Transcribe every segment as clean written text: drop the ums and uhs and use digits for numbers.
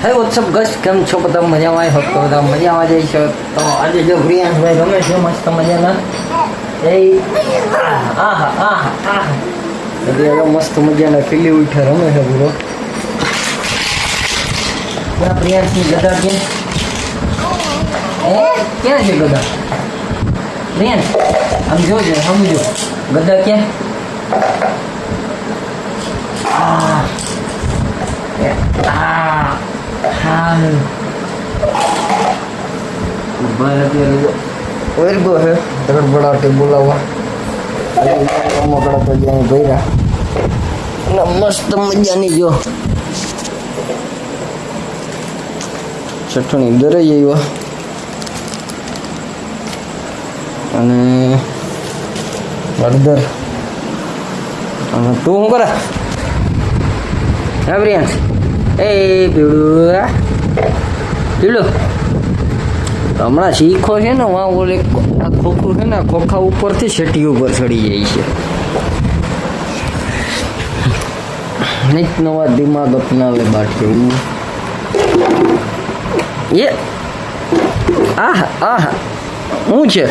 હે WhatsApp guys કેમ છો બધા મજામાં હો તો બધા મજામાં જઈ છો તો આજે જો પ્રિયાંશભાઈ રમે છે મસ્ત મજાના એ આહા મસ્ત મજાના ખીલી ઉઠે રમે છે પૂરો પ્રિયાંશની ગદા ક્યાં છે ગદા પ્રિયાંશ આમ જોજો સમજો ગદા ક્યાં वर्गो है बड़ा बोलावा तो जाए भैया मस्त मजा नहीं जो चटणी दराई जाइयो અને હળદર અને તું શું કરે હા પ્રિયાંશ એ પીળું હમણાં શીખો છે ને વાં ઓલે આ ખોખું છે ને ખોખા ઉપરથી શેટી ઉપર ચડી જાય છે નિત નવા દિમાગ અપનાવે બાટકે એ આહા શું છે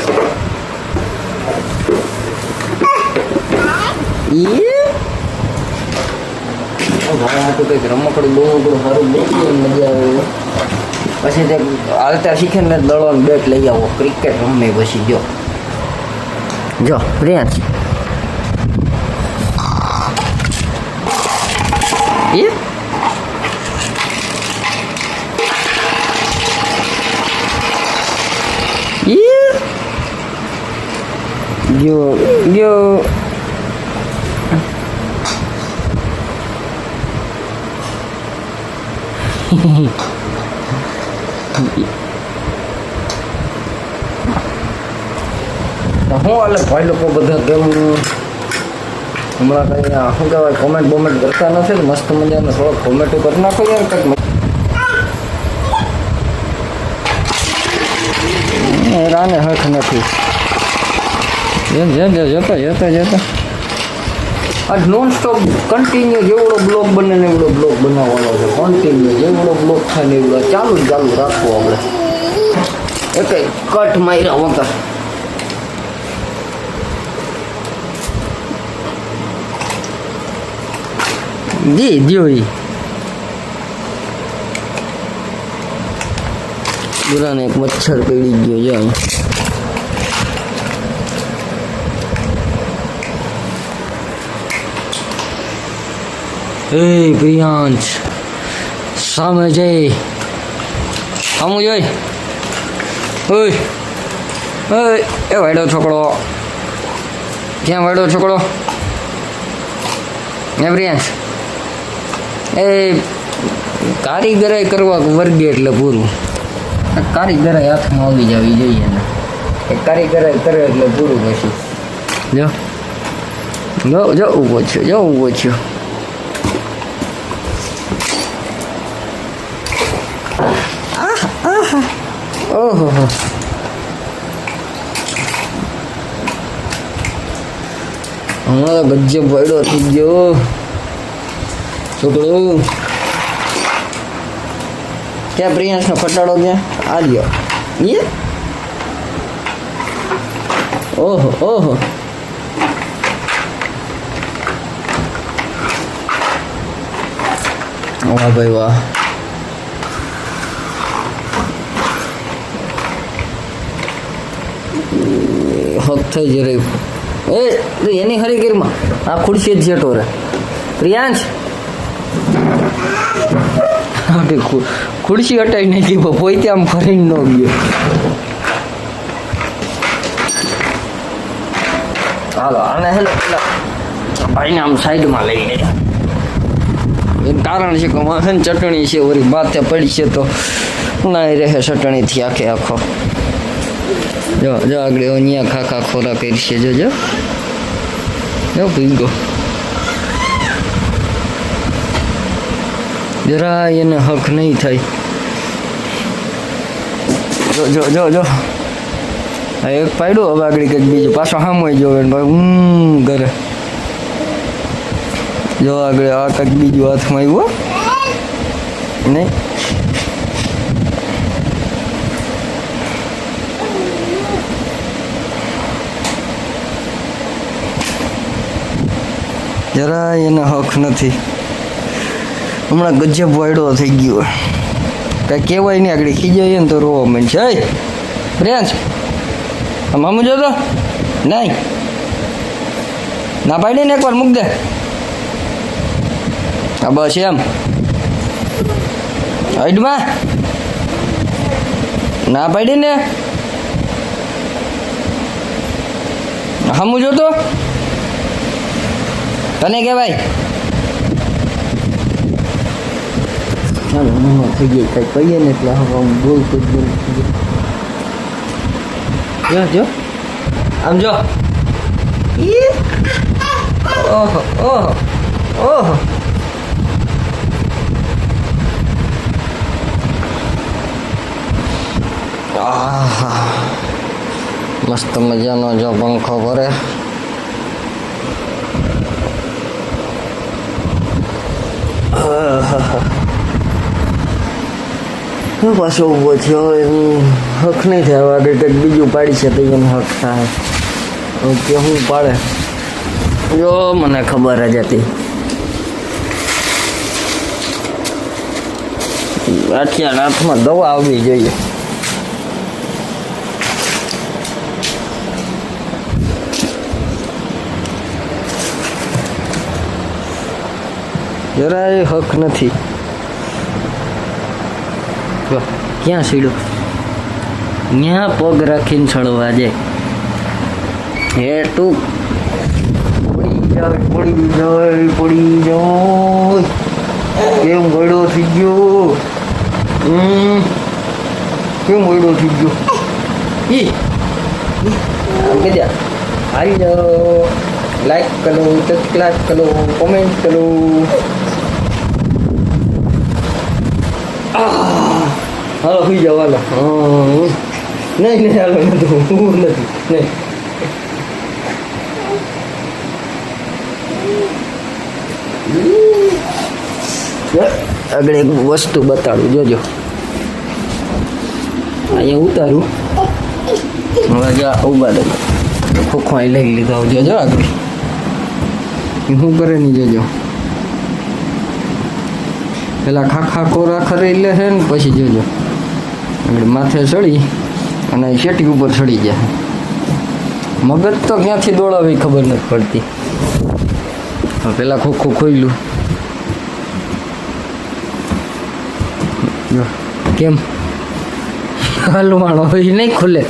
તો કંઈક રમકડું બહુ સારું બેસી મજા આવે પછી તે હાલતા શીખે ને દળવાનું બેટ લઈ આવો ક્રિકેટ રમે પછી જો પ્રિયાંશ ગયો હું એટલે ભાઈ લોકો બધા કેમ હમણાં કઈ શું કહેવાય કોમેન્ટ બોમેન્ટ કરતા નથી ને મસ્ત મજાને થોડોક કોમેન્ટો કરી નાખો યાર કંઈક રાને હક નથી જતા આ નોન સ્ટોપ કન્ટિન્યુ જેવડો બ્લોક બને ને એવડો બ્લોક બનાવવાનો છે કન્ટિન્યુ જેવડો બ્લોક થાય ને એવડો ચાલુ રાખવું આપણે એ કંઈ કટ માર્યા વગર જી જોઈ બુરાને એક મચ્છર પડી ગયો જાય એ પ્રિયાંશ સામે જઈ સામું જોઈ ઓય એ વાયડો છોકરો ક્યાં વાયડો છોકરો એ પ્રિયાંશ એ કારીગરાઈ કરવા વર્ગે એટલે પૂરું કારીગરાઈ હાથમાં આવી જવી જોઈએ ને એ કારીગરાઈ કરે એટલે પૂરું પછી જો ઊભો થયો ઓહો હમણાં તો ગજબ વાયડો થઈ ગયો છોકરો ક્યાં પ્રિયાંશનો ફટાડો ક્યાં આ લ્યો ઓહો વાહ ભાઈ વાહ હક થઈ જ રહ્યું એની હરીગીરમાં આ ખુરશી જ જેટો રે પ્રિયાંશ ખુરશી હટાવી નાખી પોતે આમ ફરીને ન ગયો હાલો આને હેલો ભાઈને આમ સાઈડમાં લઈ ગયા એનું કારણ છે કે વાહન ચટણી છે વળી માથે પડી છે તો ના રહે ચટણીથી આખો જો આગળ અહીંયા ખાખા ખોરાક કરશે જો ભીંગો જરા એને હક નહીં થાય જો એક પાડ્યું હવે આગળ કંઈક બીજું પાછો સામો જોવે ઘરે જો આગળ આ કંઈક બીજું હાથમાં આવ્યું નહીં જરા એને હક નથી. હમણાં ગજબ વાયડો થઈ ગયો. કાંઈ કહેવાય નહીં, આગળ ખીજાઈએ ને તો રોવા માંડશે. હે પ્રિયાંશ, આમ આમ જોતો નહીં, ના પાડી ને એકવાર મૂક દે. હા બસ એમ હાઈડમાં ના પાડી ને. હમું જોતો તને કહેવાય. ચાલો મમ્મા થઈ ગઈ, કંઈ કહીએ ને એટલે હવે હું બોલતો જ જો જો આમ જો. ઓહો ઓહો ઓહો. આહા મસ્ત મજાનો જો પંખો ભરે. પાછો ઊભો થયો. એનું હક નહીં થાય. આગળ કંઈક બીજું પાડી છે તો એનું હક થાય. કે હું પાડે જો મને ખબર જ હતી. આખિયા હાથમાં દવા આવવી જોઈએ. જરાય હક નથી. ક્યાં સીડો ત્યાં પગ રાખીને ચડવા જાય. હે તું પડી જાય પડી જાય પડી જાય. કેમ ગળો થઈ ગયો? કેમ ગળો થઈ ગયો? કીધા આવી જાઓ, લાઈક કરો, સબસ્ક્રાઈબ કરો, કોમેન્ટ કરો. હાલો સુઈ જાઓ હાલો. નહીં નહીં હાલો નથી, હું નથી નહીં. આગળ એક વસ્તુ બતાડું જોજો. અહીંયા ઉતારું. હવે જા ઉભા દે ખોખો લઈ લીધો. જોજો આગળ શું કરે નહીં જોજો. પેલા ખાખા કોરા ખરી લે છે ને પછી જોજો આગળ માથે ચડી અને શેટી ઉપર ચડી જાય. મગજ તો ક્યાંથી દોડાવી ખબર નથી પડતી. પેલા ખોખું ખોલ્યું કેમ હલવાણો હોય નહીં ખુલે.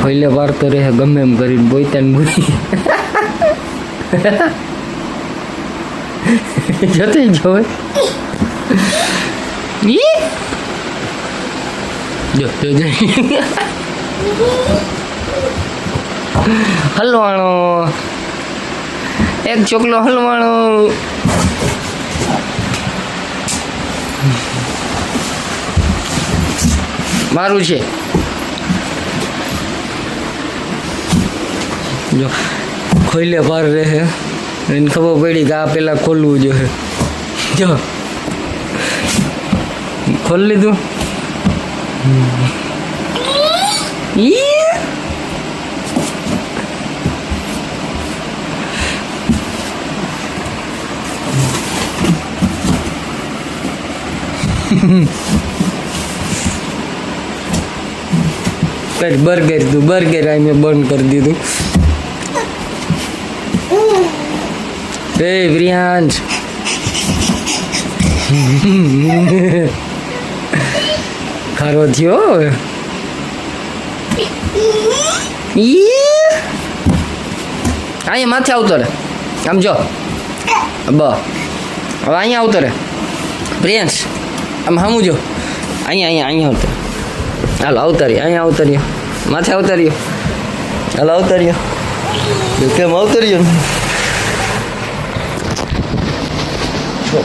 ખોલે વાર તો રહે ગમે એમ કરીને બોઈતાને બોલી જતી જોવે. જો હલવાણો એક ચોકલો હલવાણો. મારું છે જો ખોલે પાર રહે એને ખબર પડી કે આ પેલા ખોલવું જોઈએ. જો ખોલ લીધું. બર્ગર તું બર્ગર આ મેં બંધ કરી દીધું. એ પ્રિયાંશ ખારો થયો. અહીંયા માથે આવતો રે આમ જો. હવે અહીંયા આવતો રે પ્રિયાંશ આમ સામું જો. અહીંયા અહીંયા આવતો. હાલો અવતાર્યો. અહીંયા અવતાર્યો. માથે અવતાર્યો. હાલો અવતાર્યો. કેમ અવતાર્યો?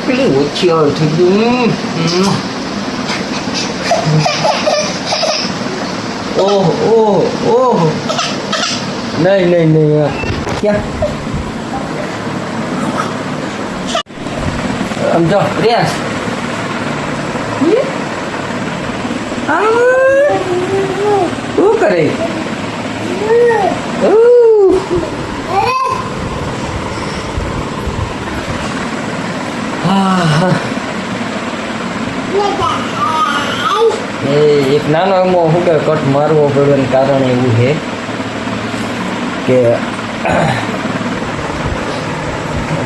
પેલી ઓછી આવે થઈ ગયું. ઓહો ઓહો ઓહો. નહીં નહીં નહીં ક્યાં આમ જો પ્રિયાંશ શું કરે? એક નાનો એમાં શું કે કટ મારવો પડવાનું કારણ એવું છે કે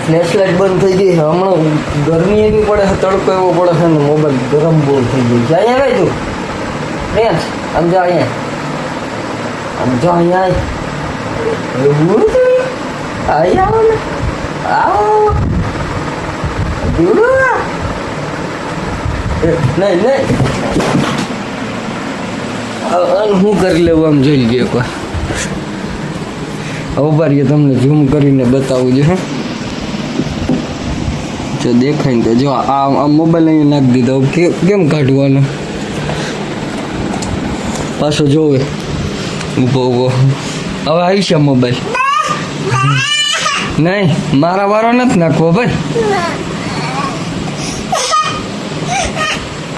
ફ્લેશલાઇટ બંધ થઈ ગઈ છે હમણાં ગરમી એવી પડે છે તડકો એવો પડે છે ને મોબાઈલ ગરમ બહુ થઈ ગયું છે અહીંયા ભાઈ તું ફ્રેન્ડ આમ જા અહીંયા આમ જો અહીંયા એવું અહીંયા આવો ને આવો દીવડો નહીં નહીં હું કરી લેવું આમ જોઈ ગયો એકવાર ઉભા રહીએ તમને ઝૂમ કરીને બતાવું છું જો દેખાય ને તો જો આ મોબાઈલ અહીંયા નાખી દીધો કેમ કાઢવાનો પાછો જોવે ઊભો ઊભો હવે આવી છે મોબાઈલ નહીં મારા વારો નથી નાખવો ભાઈ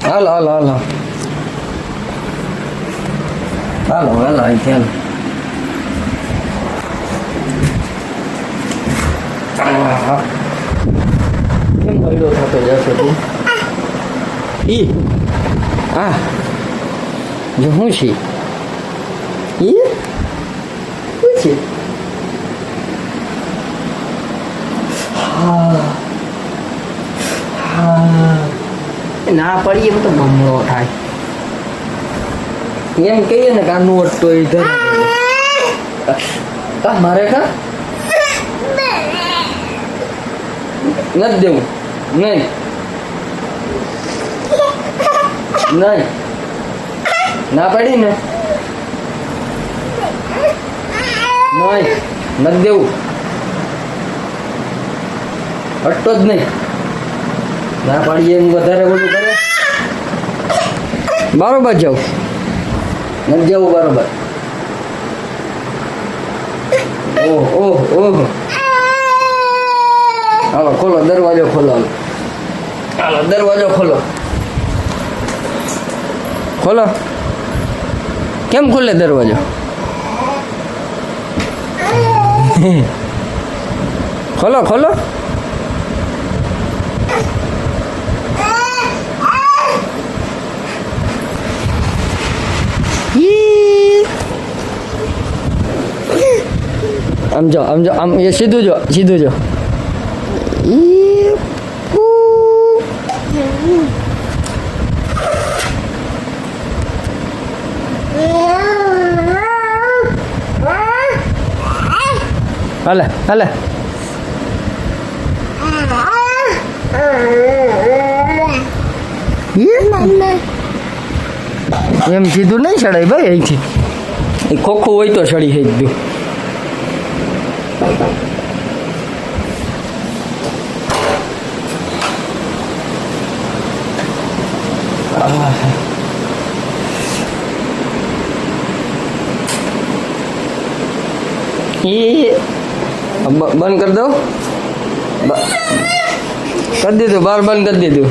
હાલો હાલો હાલો હાલો હાલો અહીંથી હાલો કેમ ભયડો થતો જશે તું ઈ હા જો શું છે ઈ શું છે હા હા ના પડીએ તો બમણો થાય એમ કહીએ ને કાનું અટતો એ ધર કા મારે કા નથી દેવું નહીં નહીં ના પડી ને નહીં નથી દેવું અટતો જ નહીં ના પાડીએ એમ વધારે બધું કરે બરોબર જાઉં નથી જવું બરોબર ઓહ ઓહ ઓહ હાલો ખોલો દરવાજો ખોલો હાલો દરવાજો ખોલો ખોલો કેમ ખુલે દરવાજો ખોલો ખોલો આમ જો આમ એ સીધું જો હાલે હાલે એમ સીધું નહીં ચડાય ભાઈ અહીંથી એ ખોખું હોય તો ચડી થઈ ગયું બંધ કરી દો કરી દીધું બાર બંધ કરી દીધું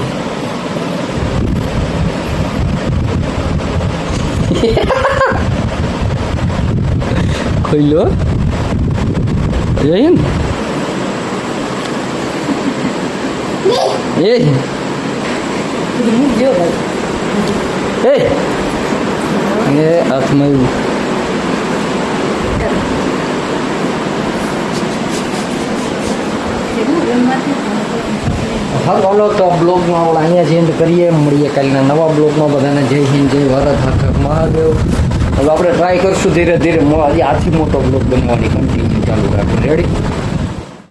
ખોલ્યો જઈએ ને એ હાથમાં એવું હા બોલો તો બ્લોગમાં આપણે અહીંયા જ એન્ડ કરીએ મળીએ કાલના નવા બ્લોગમાં બધાને જય હિન્દ જય ભારત હર મહાદેવ હવે આપણે ટ્રાય કરશું ધીરે ધીરે આથી મોટો બ્લોગ બનવાની કન્ટિન્યુ ચાલુ રાખીએ રેડી